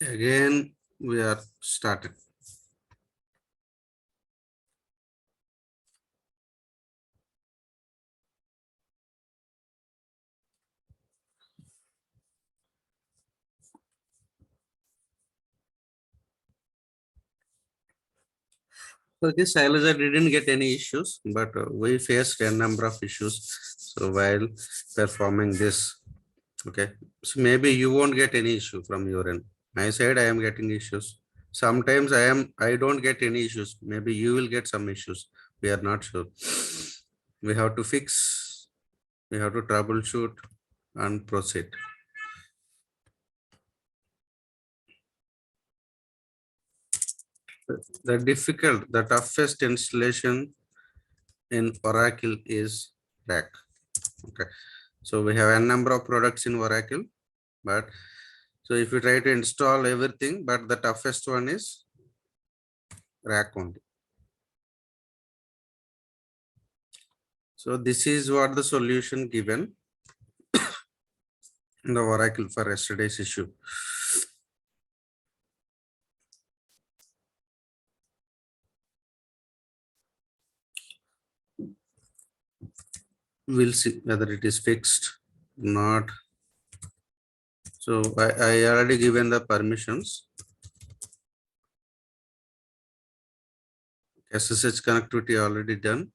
Again, we are started. Okay, Shailaja didn't get any issues, but we faced a number of issues. So while performing this, okay, so maybe you won't get any issue from your end. My side, I am getting issues. Sometimes I don't get any issues. Maybe you will get some issues. We are not sure. We have to fix, we have to troubleshoot and proceed. The toughest installation in Oracle is rack. Okay. So we have a number of products in Oracle, but so if you try to install everything, but the toughest one is rack only. So this is what the solution given in the Oracle for yesterday's issue. We'll see whether it is fixed or not. So I already given the permissions. SSH connectivity already done.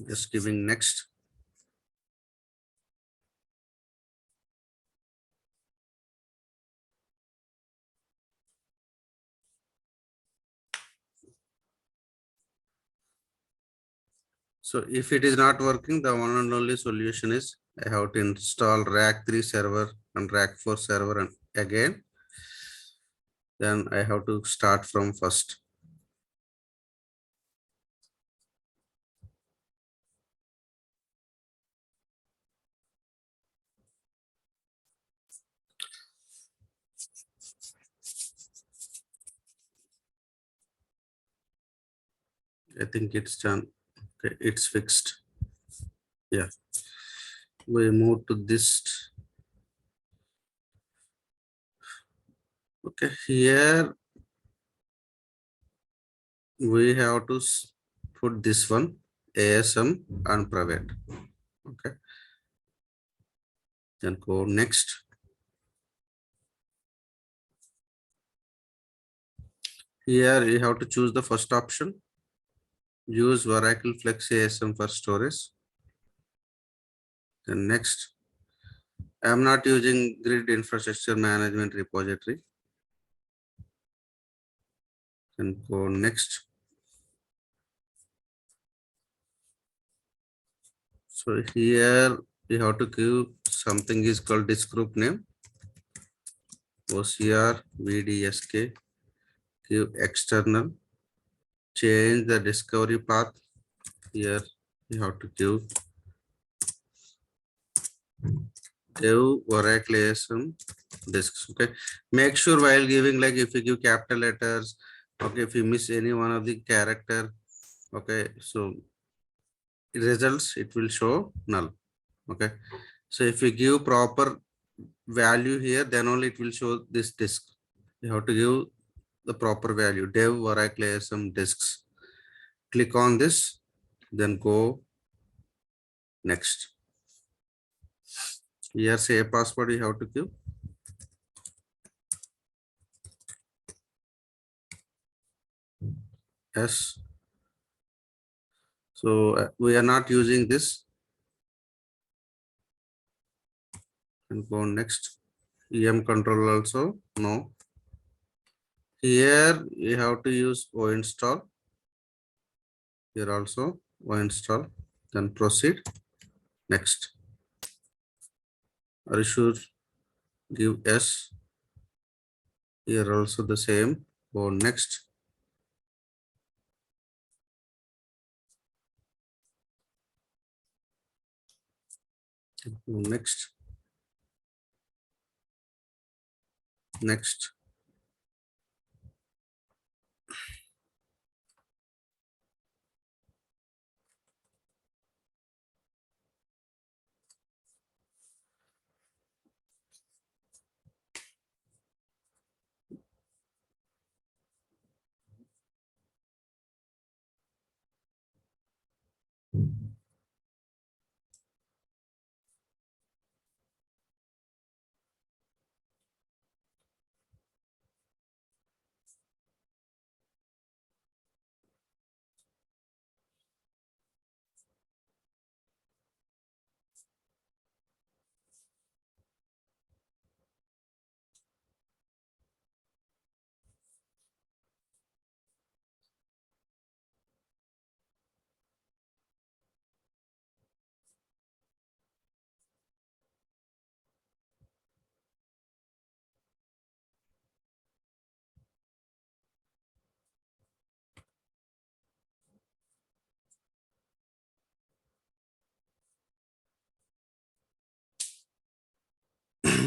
Just giving next. So if it is not working, the one and only solution is I have to install rack 3 server and rack 4 server and again. Then I have to start from first. I think it's done. Okay, it's fixed. Yeah. We move to this. Okay, here we have to put this one ASM and private. Okay. Then go next. Here you have to choose the first option. Use Oracle Flex ASM for storage. Then next. I am not using grid infrastructure management repository. Then go next. So here you have to give something is called disk group name. OCR VDSK. Give external. Change the discovery path. Here you have to give dev Oracle ASM disks. Okay. Make sure while giving, like if you give capital letters, okay, if you miss any one of the character, okay, so results it will show null. Okay. So if you give proper value here, then only it will show this disk. You have to give the proper value, dev Oracle ASM disks. Click on this, then go next. Here say a password you have to give. Yes. So we are not using this. And go next. EM control also no. Here you have to use O install. Here also O install. Then proceed. Next. Are you sure? Give S. Here also the same. Go next. Go next. Next.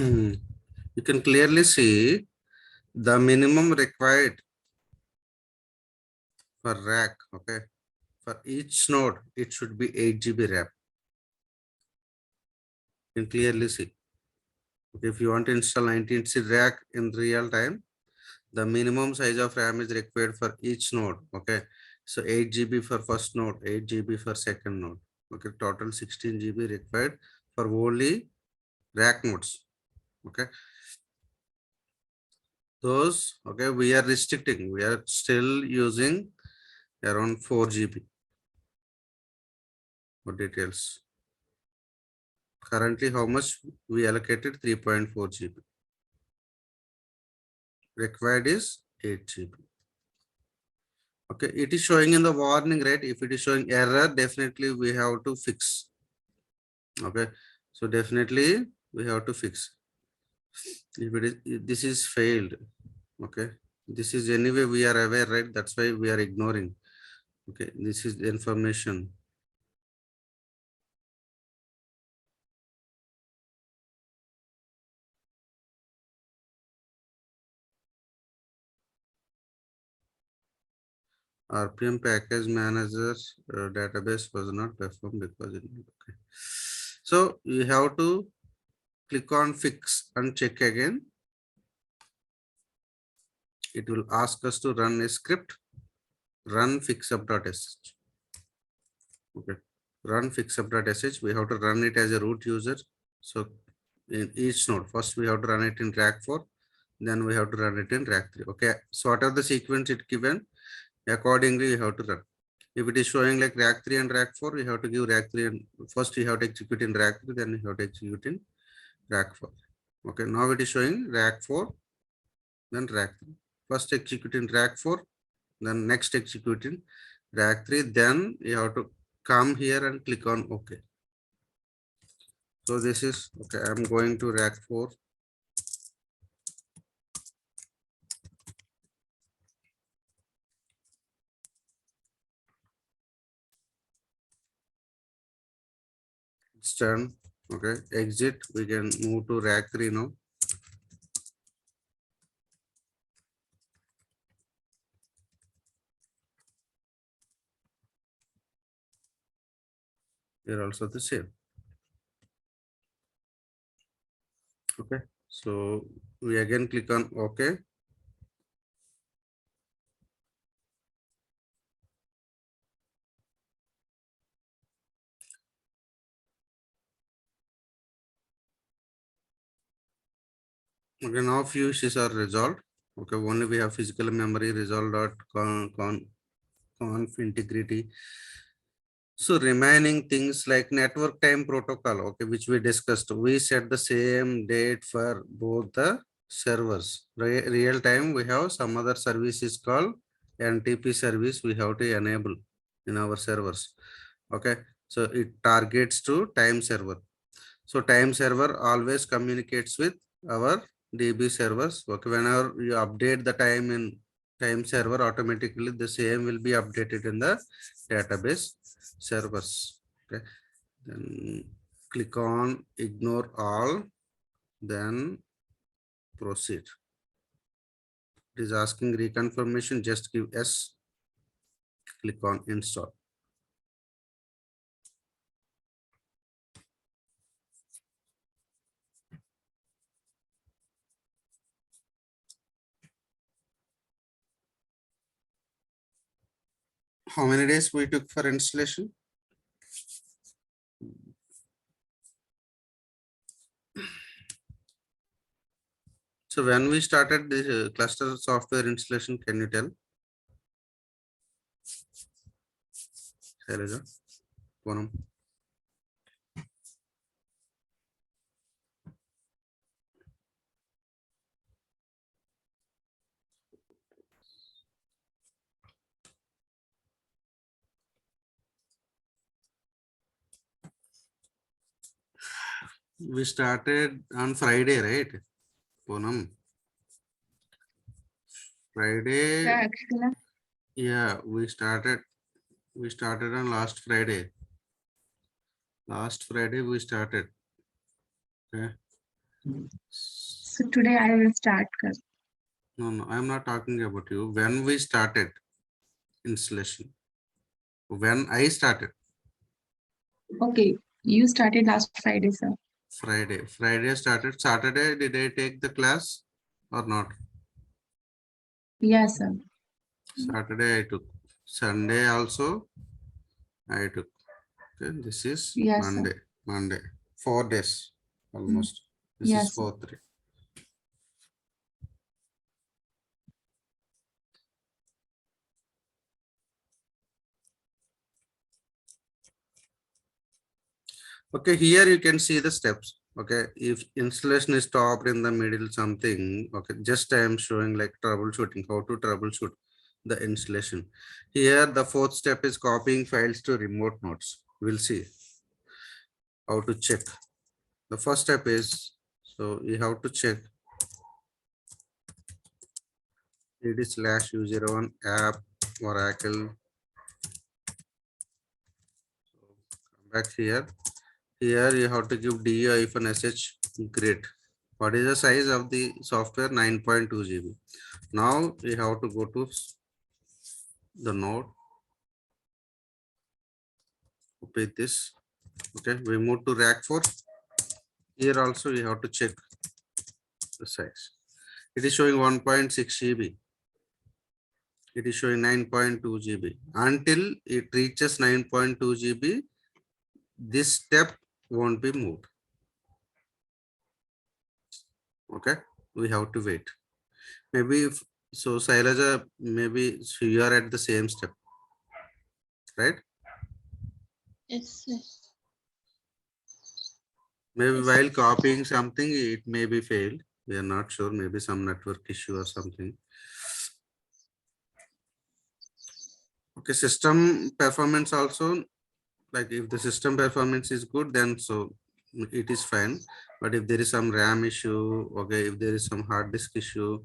you can clearly see the minimum required for rack. Okay, for each node, it should be 8 GB RAM. You can clearly see. Okay, if you want to install 19C rack in real time, the minimum size of RAM is required for each node. Okay, so 8 GB for first node, 8 GB for second node. Okay, total 16 GB required for only rack nodes. Okay, those, okay, we are restricting, we are still using around 4 GB for details. Currently, how much we allocated? 3.4 GB. Required is 8 GB. Okay, it is showing in the warning, right? If it is showing error, definitely we have to fix. Okay, so definitely we have to fix. If it is, if this is failed, okay, this is anyway we are aware, right? That's why we are ignoring. Okay, this is the information. RPM package manager database was not performed because it, okay. So you have to click on fix and check again. It will ask us to run a script, run fixup.sh. Okay, run fixup.sh. We have to run it as a root user. So in each node, first we have to run it in rack 4, then we have to run it in rack 3. Okay, so what are the sequence it given? Accordingly, you have to run. If it is showing like rack 3 and rack 4, you have to give rack 3 and first you have to execute in rack 3, then you have to execute in rack 4. Okay, now it is showing rack 4, then rack 3. First execute in rack 4, then next execute in rack 3, then you have to come here and click on OK. So this is okay. I'm going to rack 4. It's done. Okay, exit. We can move to rack 3 now. Here also the same. Okay, so we again click on OK. Okay, now few issues are resolved. Okay, only we have physical memory resolved dot conf integrity. So remaining things like network time protocol, okay, which we discussed, we set the same date for both the servers. Real time, we have some other services called NTP service we have to enable in our servers. Okay, so it targets to time server. So time server always communicates with our DB servers. Okay, whenever you update the time in time server, automatically the same will be updated in the database servers. Okay, then click on ignore all, then proceed. It is asking reconfirmation, just give yes, click on install. How many days we took for installation? So when we started this cluster software installation, can you tell? Shailaja, Poonam. We started on Friday, right? Poonam. Friday. Yeah, actually. Yeah, we started. We started on last Friday. Last Friday we started. Okay. So today I will start. No, I'm not talking about you. When we started installation, when I started Okay, you started last Friday, sir. Friday started. Saturday, did I take the class or not? Yes, sir. Saturday I took. Sunday also I took. Okay, this is Yes, sir. Monday. 4 days Mm. almost. This is Yes, sir. 4-3. Okay, here you can see the steps. Okay, if installation is stopped in the middle something, okay, just I am showing like troubleshooting, how to troubleshoot the installation. Here the fourth step is copying files to remote nodes. We'll see how to check. The first step is, so you have to check cd/u01 app Oracle. Come back here. Here you have to give du-sh grid. What is the size of the software? 9.2 GB. Now we have to go to the node. Copy this. Okay, we move to rack 4. Here also you have to check the size. It is showing 1.6 GB. It is showing 9.2 GB. Until it reaches 9.2 GB, this step won't be moved. Okay, we have to wait. Maybe if so, Sailaja, maybe you are at the same step, right? Yes, sir. Maybe Yes. while copying something, it may be failed. We are not sure. Maybe some network issue or something. Okay, system performance also, like if the system performance is good, then so it is fine. But if there is some RAM issue, okay, if there is some hard disk issue,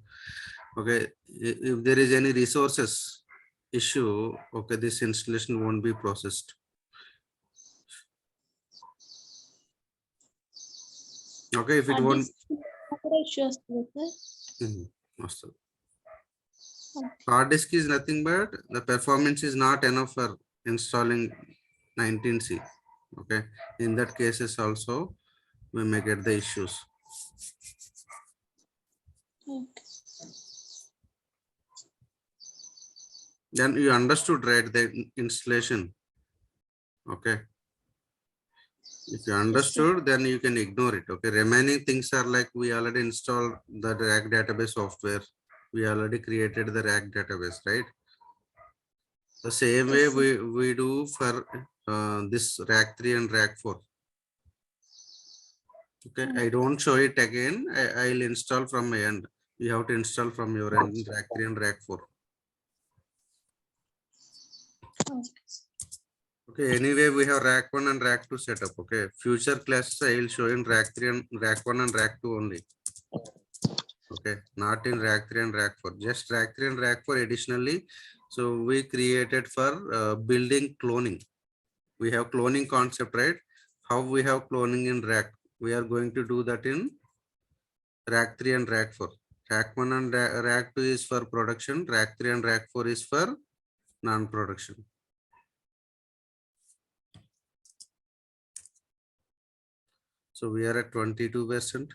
okay, if there is any resources issue, okay, this installation won't be processed. Okay, if it Hard won't. disk issues, sir. Mhm, awesome. Okay. Hard disk is nothing but the performance is not enough for installing 19C. Okay, in that cases also we may get the issues. Okay. Then you understood, right, the installation. Okay, if you Yes, sir. understood, then you can ignore it. Okay, remaining things are like we already installed the rack database software. We already created the rack database, right? The same way Yes, sir. we do for this rack 3 and rack 4. Okay, I don't show it again. I'll install from my end. You have to install from your end rack 3 and rack 4. Okay. Okay, anyway, we have rack 1 and rack 2 setup. Okay, future classes I will show in rack 3 and rack 1 and rack 2 only. Okay, not in rack 3 and rack 4, just rack 3 and rack 4 additionally. So we created for building cloning. We have cloning concept, right? How we have cloning in rack? We are going to do that in rack 3 and rack 4. Rack 1 and rack 2 is for production. Rack 3 and rack 4 is for non-production. So we are at 22%.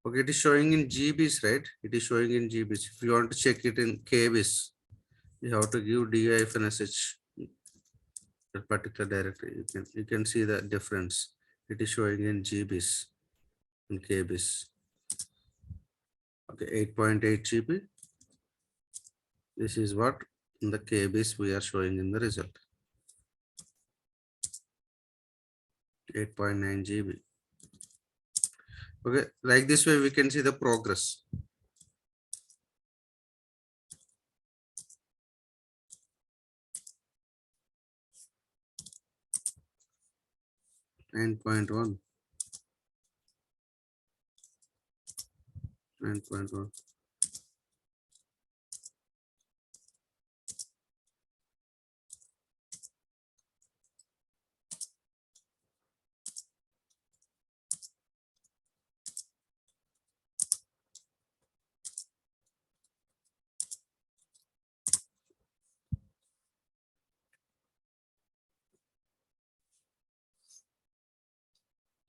Okay, it is showing in GBs, right? It is showing in GBs. If you want to check it in KBs, you have to give DIFNSH that particular directory. You can see the difference. It is showing in GBs and KBs. Okay, 8.8 GB. This is what in the KBs we are showing in the result. 8.9 GB. Okay, like this way we can see the progress. Nine point one. 9.1.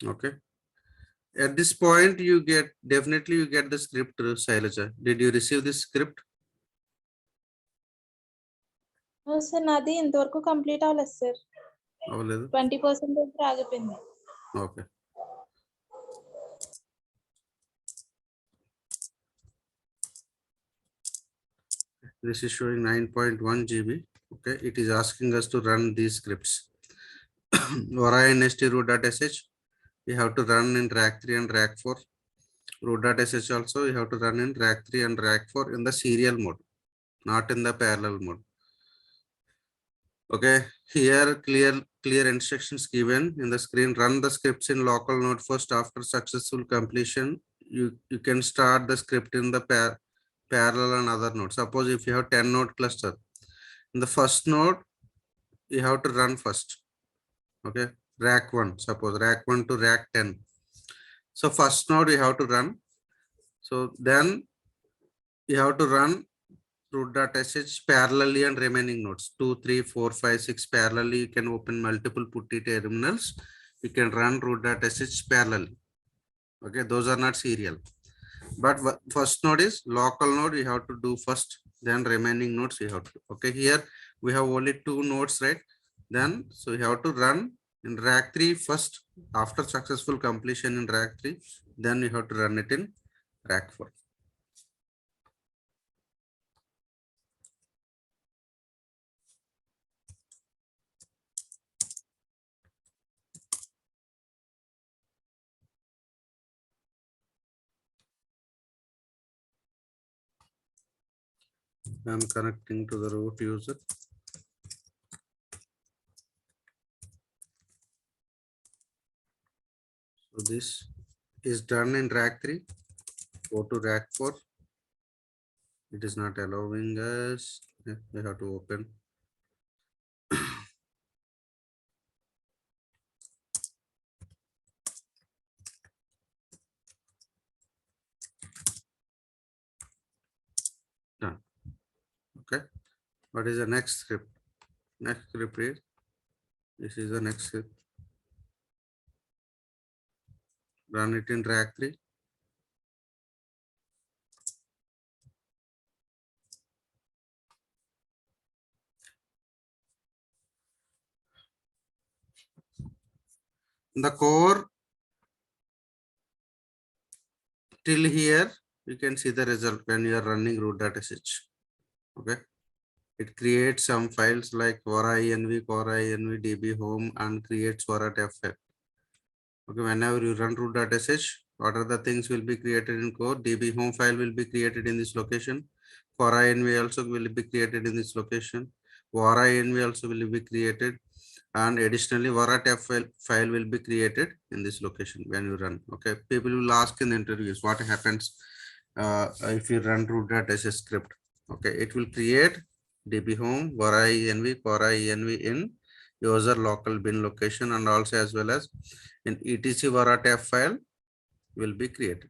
Okay. At this point, you get definitely you get the script, Shailaja. Did you receive this script? Sir నాది ఇంతవరకు complete అవ్వలేదు sir అవ్వలేదు. 20% ఆగిపోయింది. Okay. This is showing 9.1 GB. Okay, it is asking us to run these scripts. Vara and root.sh, you have to run in rack 3 and rack 4. Root.sh also you have to run in rack 3 and rack 4 in the serial mode, not in the parallel mode. Okay, here clear instructions given in the screen. Run the scripts in local node first. After successful completion, you can start the script in the parallel and other nodes. Suppose if you have 10 node cluster, in the first node you have to run first. Okay, rack 1, suppose rack 1 to rack 10. So first node you have to run. So then you have to run root.sh parallelly and remaining nodes 2, 3, 4, 5, 6 parallelly. You can open multiple putty terminals. You can run root.sh parallelly. Okay, those are not serial. But first node is local node. You have to do first, then remaining nodes you have to. Okay, here we have only 2 nodes, right? Then so you have to run in rack 3 first. After successful completion in rack 3, then you have to run it in rack 4. I'm connecting to the root user. So this is done in rack 3. Go to rack 4. It is not allowing us. We have to open. Done. Okay. What is the next script? Next script is this is the next script. Run it in rack 3. The core till here, you can see the result when you are running root.sh. Okay. It creates some files like vara env, core env, db home, and creates vara file. Okay, whenever you run root.sh, what are the things will be created in core? db home file will be created in this location. Core env also will be created in this location. Vara env also will be created. And additionally, vara file will be created in this location when you run. Okay, people will ask in the interviews what happens if you run root.sh script. Okay, it will create db home, vara env, core env in user local bin location, and also as well as in etc vara file will be created.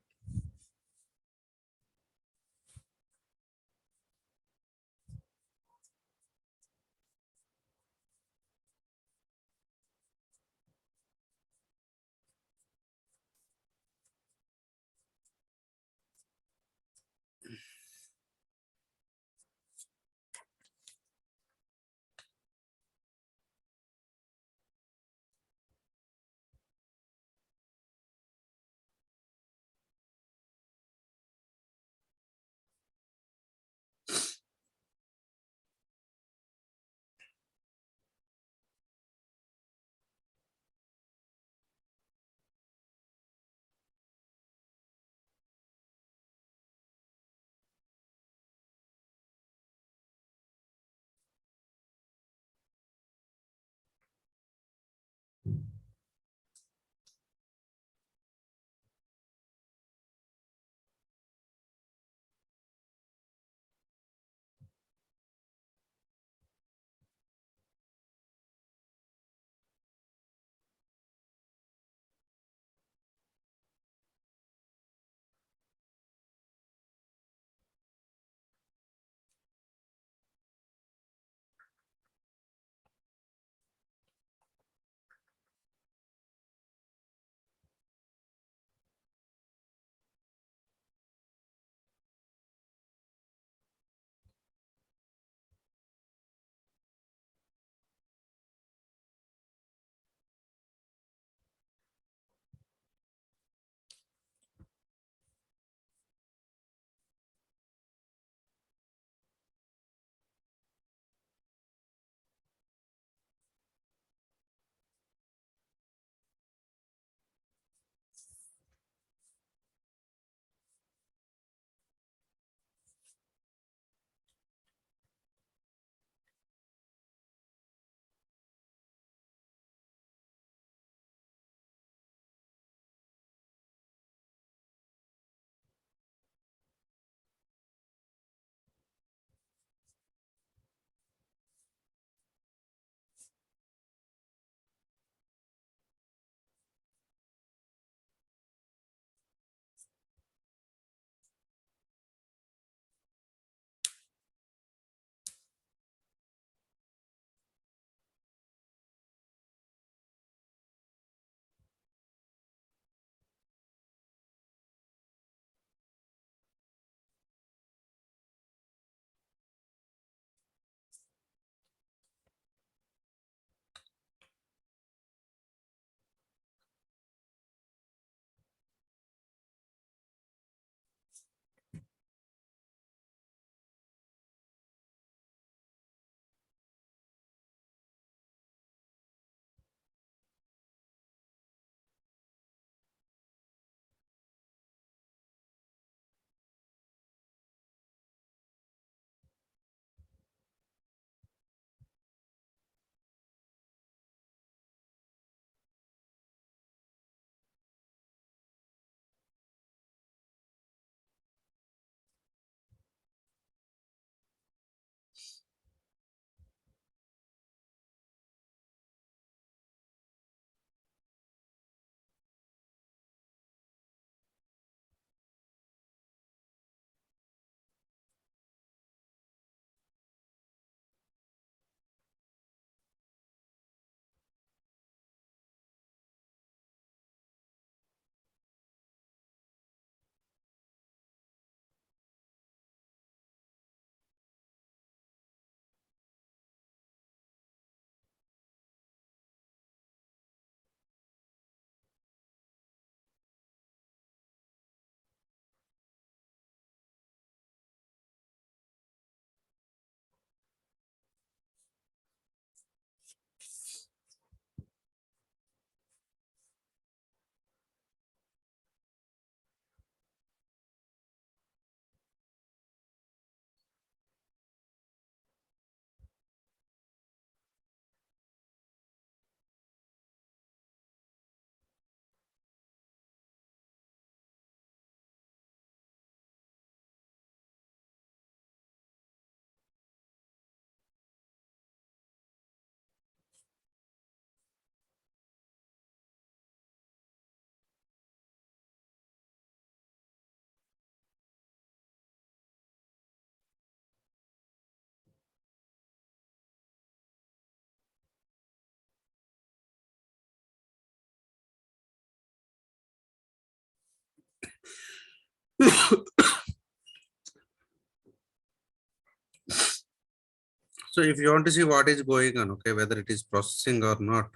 So if you want to see what is going on, okay, whether it is processing or not,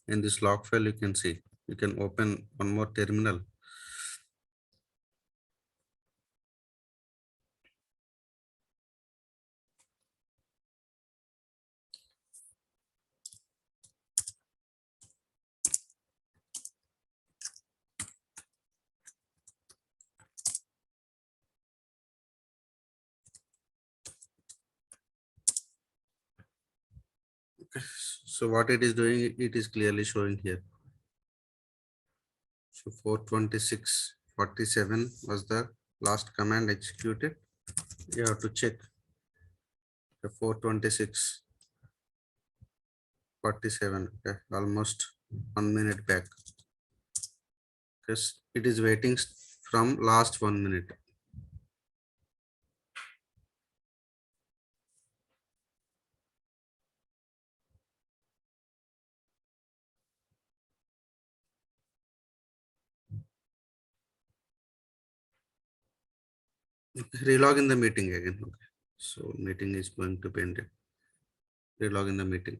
in this log file, you can see, you can open one more terminal. So what it is doing, it is clearly showing here. So 426.47 was the last command executed. You have to check the 426.47, okay, almost 1 minute back, because it is waiting from last 1 minute. Relog in the meeting again. Okay. So meeting is going to be ended. Relog in the meeting.